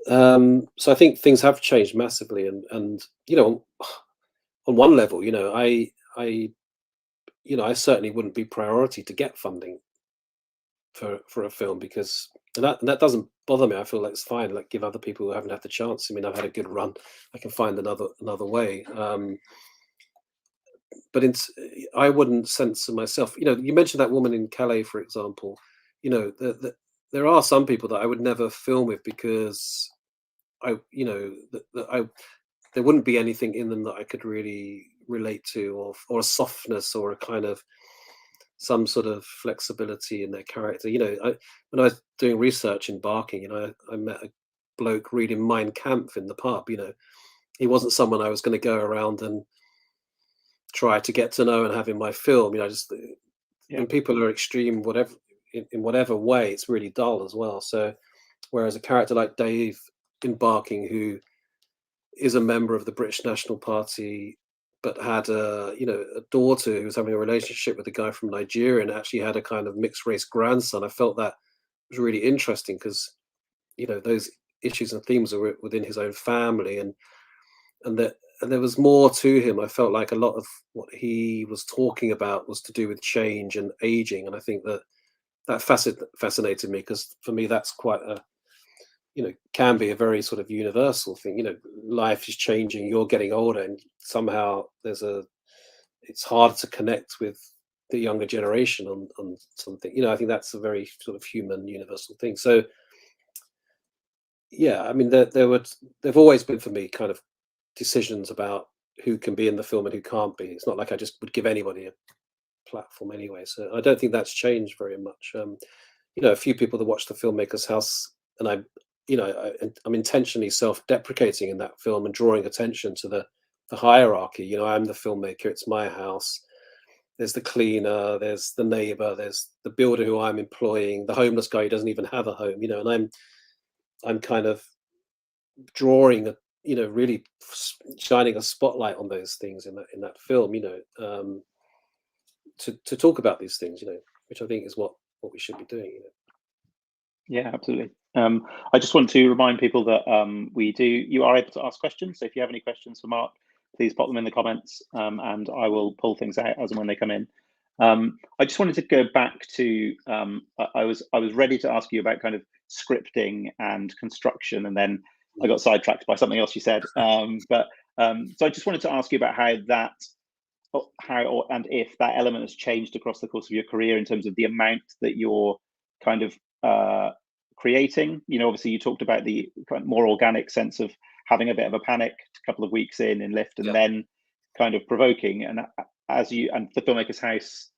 I think things have changed massively, and on one level, I certainly wouldn't be priority to get funding for a film, because that doesn't bother me. I feel like it's fine. Like, give other people who haven't had the chance. I mean, I've had a good run. I can find another way. But I wouldn't censor myself. You mentioned that woman in Calais, for example. There are some people that I would never film with, because there wouldn't be anything in them that I could really relate to, or a softness, or a kind of some sort of flexibility in their character. You know, when I was doing research in Barking, you know, I met a bloke reading Mein Kampf in the pub. You know, he wasn't someone I was going to go around and try to get to know and have in my film. You know, just when people are extreme, whatever in whatever way, it's really dull as well. So, whereas a character like Dave in Barking, who is a member of the British National Party, but had a daughter who was having a relationship with a guy from Nigeria and actually had a kind of mixed race grandson, I felt that was really interesting because, you know, those issues and themes are within his own family, and there was more to him. I felt like a lot of what he was talking about was to do with change and aging, and I think that fascinated me because for me that's quite a, you know, can be a very sort of universal thing. You know, life is changing, you're getting older, and somehow it's hard to connect with the younger generation on something. You know, I think that's a very sort of human, universal thing. So, yeah, I mean, there've always been for me kind of decisions about who can be in the film and who can't be. It's not like I just would give anybody a platform anyway. So I don't think that's changed very much. You know, a few people that watch the Filmmakers House, and I'm intentionally self-deprecating in that film and drawing attention to the hierarchy. You know, I'm the filmmaker, it's my house. There's the cleaner, there's the neighbor, there's the builder who I'm employing, the homeless guy who doesn't even have a home. You know, and I'm kind of drawing a, you know, really shining a spotlight on those things in that film. You know, to talk about these things. You know, which I think is what we should be doing. You know.
Yeah, absolutely. I just want to remind people that you are able to ask questions. So if you have any questions for Marc, please pop them in the comments, and I will pull things out as and when they come in. I just wanted to go back to I was ready to ask you about kind of scripting and construction, and then I got sidetracked by something else you said. So I just wanted to ask you about how and if that element has changed across the course of your career in terms of the amount that you're kind of creating. You know, obviously you talked about the kind of more organic sense of having a bit of a panic a couple of weeks in Lift, and then kind of provoking. And as you and the Filmmakers House,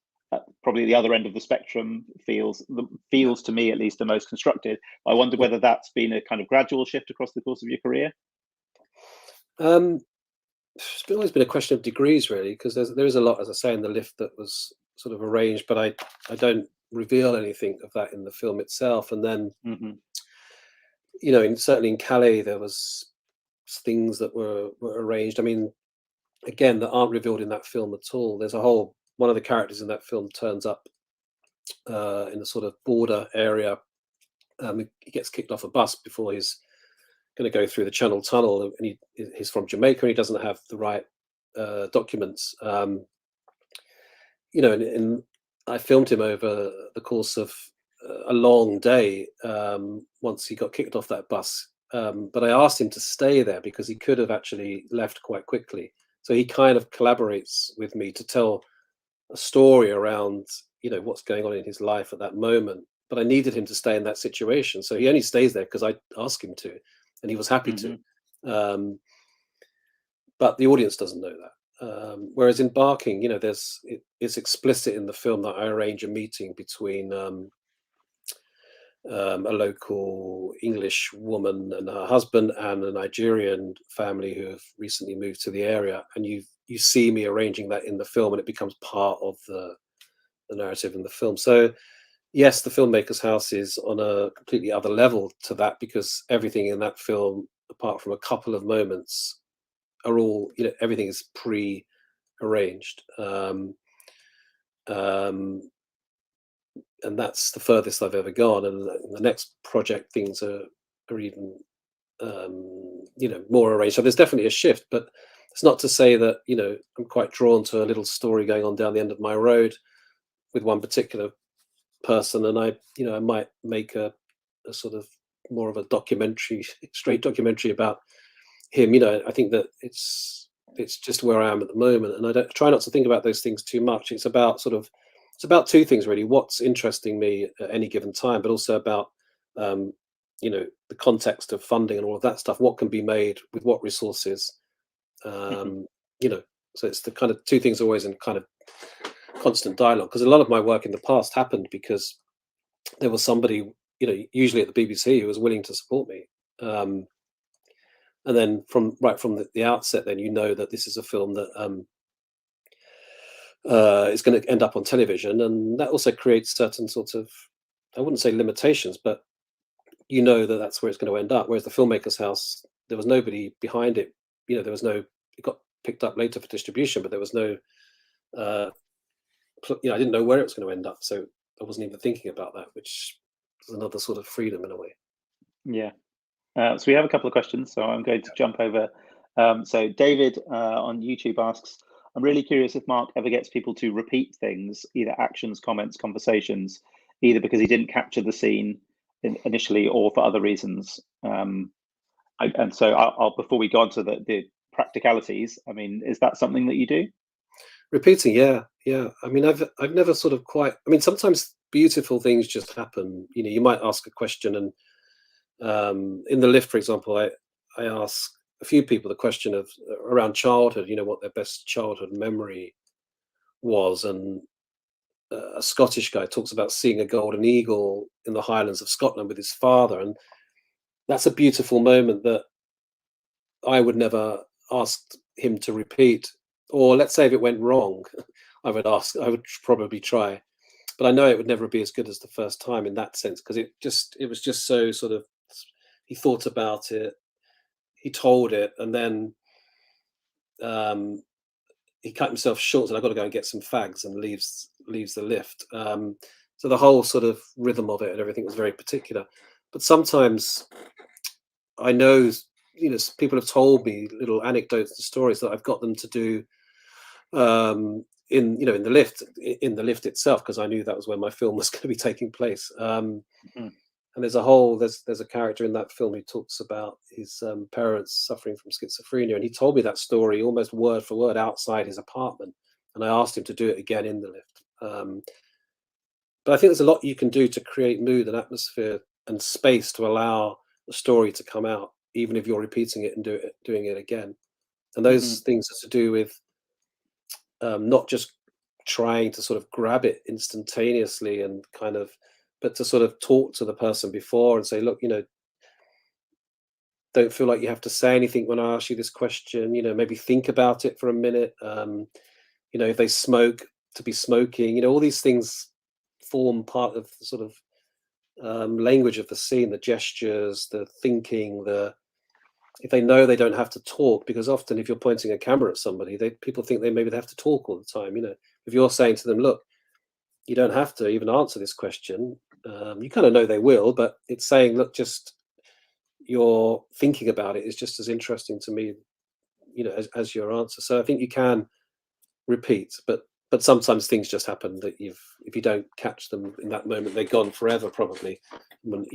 probably the other end of the spectrum feels to me at least the most constructed. I wonder whether that's been a kind of gradual shift across the course of your career.
It's always been a question of degrees, really, because there is a lot, as I say, in the Lift that was sort of arranged, but I don't reveal anything of that in the film itself. And then, you know, certainly in Calais, there was things that were arranged. I mean, again, that aren't revealed in that film at all. There's one of the characters in that film turns up in the sort of border area. He gets kicked off a bus before he's going to go through the Channel Tunnel, and he's from Jamaica and he doesn't have the right documents. You know, and I filmed him over the course of a long day once he got kicked off that bus. But I asked him to stay there because he could have actually left quite quickly. So he kind of collaborates with me to tell a story around, you know, what's going on in his life at that moment. But I needed him to stay in that situation. So he only stays there because I asked him to, and he was happy to. But the audience doesn't know that. Whereas in Barking, you know, it's explicit in the film that I arrange a meeting between a local English woman and her husband and a Nigerian family who have recently moved to the area, and you see me arranging that in the film, and it becomes part of the narrative in the film. So yes, the Filmmakers House is on a completely other level to that, because everything in that film, apart from a couple of moments, are all, you know, everything is pre-arranged. And that's the furthest I've ever gone. And the next project, things are even, you know, more arranged. So there's definitely a shift, but it's not to say that, you know, I'm quite drawn to a little story going on down the end of my road with one particular person, and I might make a sort of more of a documentary, straight documentary about him. You know, I think that it's just where I am at the moment, and I try not to think about those things too much. It's about two things really: what's interesting me at any given time, but also about you know, the context of funding and all of that stuff. What can be made with what resources? You know, so it's the kind of two things always in kind of constant dialogue, because a lot of my work in the past happened because there was somebody, usually at the BBC, who was willing to support me. And then from the outset, then that this is a film that is going to end up on television, and that also creates certain sorts of, I wouldn't say limitations, but that's where it's going to end up. Whereas the Filmmakers House, there was nobody behind it. There was no. It got picked up later for distribution, but there was no. I didn't know where it was going to end up, so I wasn't even thinking about that, which is another sort of freedom in a way.
Yeah. So we have a couple of questions, so I'm going to jump over. So David on YouTube asks, I'm really curious if Marc ever gets people to repeat things, either actions, comments, conversations, either because he didn't capture the scene initially or for other reasons. And so I'll before we go on to the practicalities, I mean, is that something that you do?
Repeating, yeah. I mean, I've never sort of quite. I mean, sometimes beautiful things just happen. You might ask a question, and in the lift, for example, I ask a few people the question of around childhood. What their best childhood memory was, and a Scottish guy talks about seeing a golden eagle in the Highlands of Scotland with his father, and that's a beautiful moment that I would never ask him to repeat. Or let's say if it went wrong, I would probably try, but I know it would never be as good as the first time in that sense, because it was just so sort of, he thought about it, he told it, and then he cut himself short, and I've got to go and get some fags, and leaves the lift. So the whole sort of rhythm of it and everything was very particular. But sometimes I know, people have told me little anecdotes and stories that I've got them to do in the lift itself, because I knew that was where my film was going to be taking place. And there's a character in that film who talks about his parents suffering from schizophrenia, and he told me that story almost word for word outside his apartment, and I asked him to do it again in the lift. But I think there's a lot you can do to create mood and atmosphere and space to allow the story to come out, even if you're repeating it and doing it again. And those things are to do with not just trying to sort of grab it instantaneously and kind of, but to sort of talk to the person before and say, look, don't feel like you have to say anything when I ask you this question. Maybe think about it for a minute. If they smoke, to be smoking. All these things form part of the sort of language of the scene, the gestures, the thinking, if they know they don't have to talk, because often if you're pointing a camera at somebody, people think they have to talk all the time. If you're saying to them, look, you don't have to even answer this question, you kind of know they will, but it's saying, look, just your thinking about it is just as interesting to me, as your answer. So I think you can repeat, but sometimes things just happen that if you don't catch them in that moment, they're gone forever, probably. But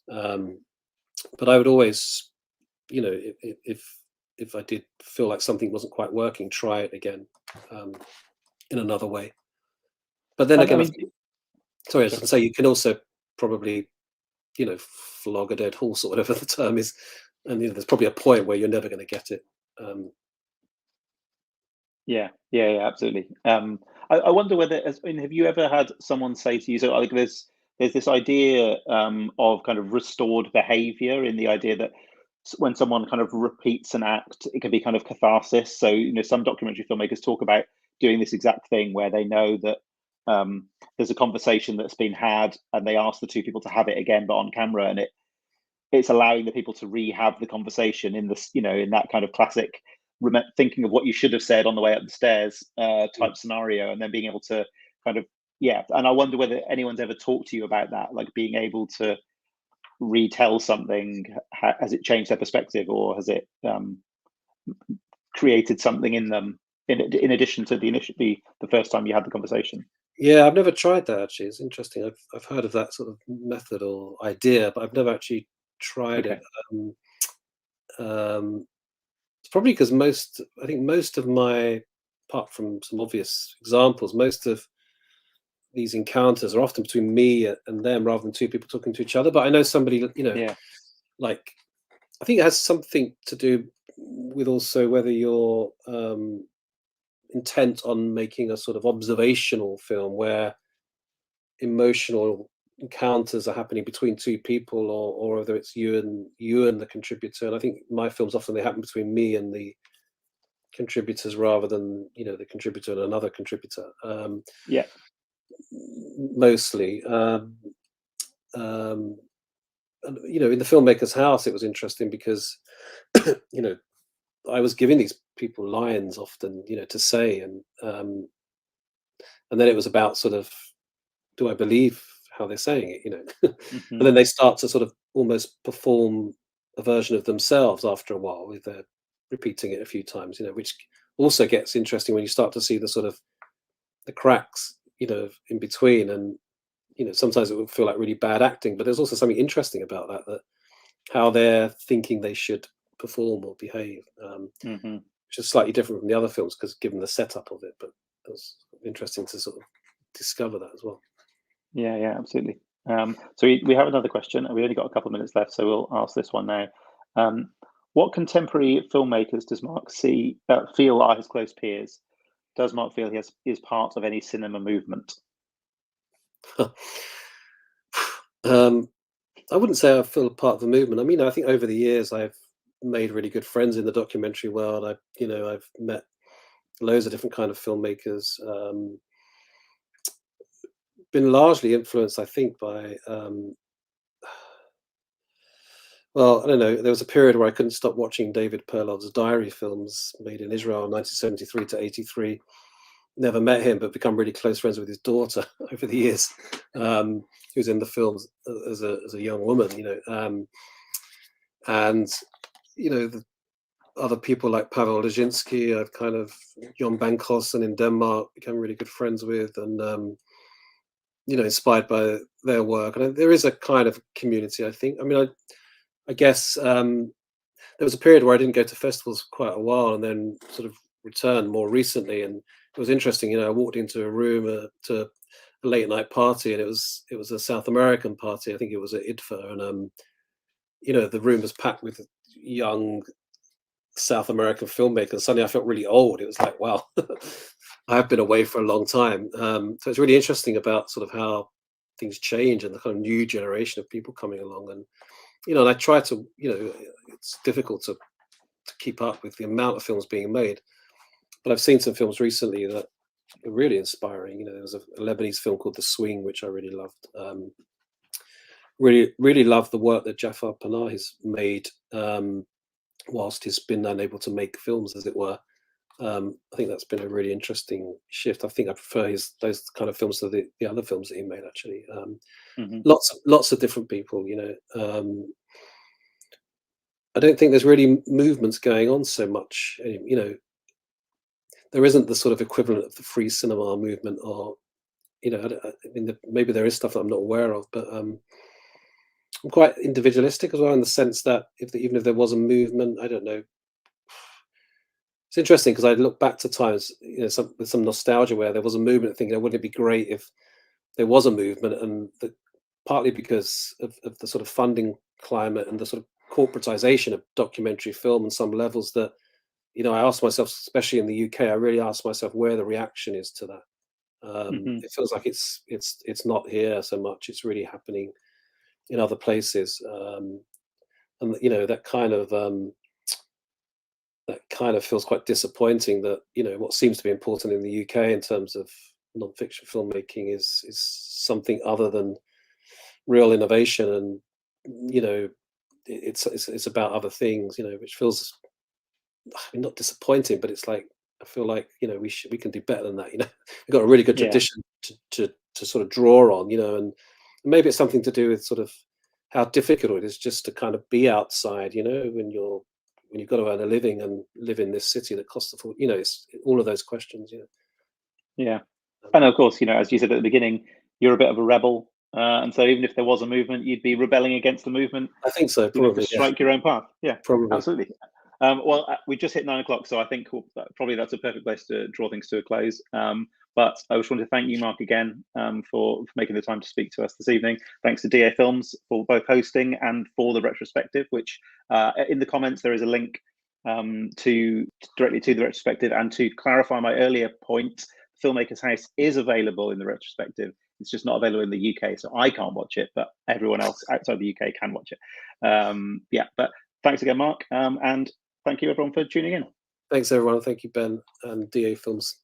I would always, if I did feel like something wasn't quite working, try it again in another way. But then again, sorry, I was going to say, you can also probably, flog a dead horse or whatever the term is, and there's probably a point where you're never going to get it.
Yeah, absolutely. I wonder whether, have you ever had someone say to you, so like there's this idea of kind of restored behavior, in the idea that when someone kind of repeats an act, it can be kind of catharsis. So, some documentary filmmakers talk about doing this exact thing where they know that there's a conversation that's been had, and they ask the two people to have it again, but on camera, and it's allowing the people to re-have the conversation in this, in that kind of classic thinking of what you should have said on the way up the stairs type scenario, and then being able to kind of, and I wonder whether anyone's ever talked to you about that, like being able to retell something. Has it changed their perspective, or has it created something in them in addition to the first time you had the conversation?
Yeah, I've never tried that, actually. It's interesting. I've heard of that sort of method or idea, but I've never actually tried it. It's probably because I think most of my, apart from some obvious examples, most of these encounters are often between me and them rather than two people talking to each other. But I know somebody, like, I think it has something to do with also whether you're intent on making a sort of observational film where emotional encounters are happening between two people, or whether it's you and the contributor. And I think my films often, they happen between me and the contributors rather than, you know, the contributor and another contributor.
Yeah.
Mostly. And, you know, in the Filmmakers House, it was interesting because, you know, I was giving these people lines often, you know, to say, and then it was about sort of, do I believe how they're saying it, you know?
Mm-hmm.
And then they start to sort of almost perform a version of themselves after a while, with their repeating it a few times, you know, which also gets interesting when you start to see the sort of the cracks, you know, in between. And, you know, sometimes it would feel like really bad acting, but there's also something interesting about that, that how they're thinking they should perform or behave,
Mm-hmm.
which is slightly different from the other films because given the setup of it. But it was interesting to sort of discover that as well.
Yeah, yeah, absolutely. So we have another question, and we only got a couple of minutes left, so we'll ask this one now. What contemporary filmmakers does Mark feel are his close peers? Does Mark feel he is part of any cinema movement?
I wouldn't say I feel part of the movement. I mean, I think over the years I've made really good friends in the documentary world. I've met loads of different kind of filmmakers. Been largely influenced, I think, by well, I don't know. There was a period where I couldn't stop watching David Perlov's diary films made in Israel, 1973 to 83. Never met him, but become really close friends with his daughter over the years, who's in the films as a young woman, you know. And, you know, the other people like Pavel Lejinsky, I've kind of, Jon Ben Nicholson in Denmark, become really good friends with, and, you know, inspired by their work. And there is a kind of community, I think. I mean, I guess there was a period where I didn't go to festivals for quite a while, and then sort of returned more recently. And it was interesting, you know, I walked into a room to a late night party, and it was a South American party. I think it was at IDFA, and you know, the room was packed with young South American filmmakers. Suddenly, I felt really old. It was like, wow, I've been away for a long time. So it's really interesting about sort of how things change and the kind of new generation of people coming along. And you know, and I try to, you know, it's difficult to keep up with the amount of films being made. But I've seen some films recently that are really inspiring. You know, there was a Lebanese film called The Swing, which I really loved. Really loved the work that Jafar Panahi's made whilst he's been unable to make films, as it were. I think that's been a really interesting shift. I think I prefer those kind of films to the other films that he made, actually.
Mm-hmm.
Lots of different people, you know. I don't think there's really movements going on so much. You know, there isn't the sort of equivalent of the free cinema movement, or you know, I mean, maybe there is stuff that I'm not aware of, but I'm quite individualistic as well, in the sense that even if there was a movement, I don't know. It's interesting because I look back to times, you know, with some nostalgia where there was a movement, thinking, wouldn't it be great if there was a movement, and partly because of the sort of funding climate and the sort of corporatization of documentary film on some levels, that, you know, I asked myself, especially in the UK, I really asked myself where the reaction is to that.
Mm-hmm.
It feels like it's not here so much. It's really happening in other places, and you know, that kind of feels quite disappointing. That, you know, what seems to be important in the UK in terms of non-fiction filmmaking is something other than real innovation, and you know, it's about other things, you know, which feels, I mean, not disappointing, but it's like, I feel like, you know, we can do better than that. You know, we've got a really good
Yeah.
tradition to sort of draw on, you know, and maybe it's something to do with sort of how difficult it is just to kind of be outside, you know, when you've got to earn a living and live in this city that costs a fortune. You know, it's all of those questions, you know.
Yeah. And of course, you know, as you said at the beginning, you're a bit of a rebel. And so even if there was a movement, you'd be rebelling against the movement,
I think so,
you know, to
probably, yeah,
strike your own path. Yeah,
probably.
absolutely. Well, we just hit 9 o'clock, so I think probably that's a perfect place to draw things to a close. But I just want to thank you, Mark, again, for making the time to speak to us this evening. Thanks to DAFilms for both hosting and for the retrospective, which in the comments, there is a link directly to the retrospective. And to clarify my earlier point, Filmmakers House is available in the retrospective. It's just not available in the UK, so I can't watch it, but everyone else outside the UK can watch it. Yeah, but thanks again, Mark, and thank you everyone for tuning in.
Thanks everyone. Thank you, Ben and DAFilms.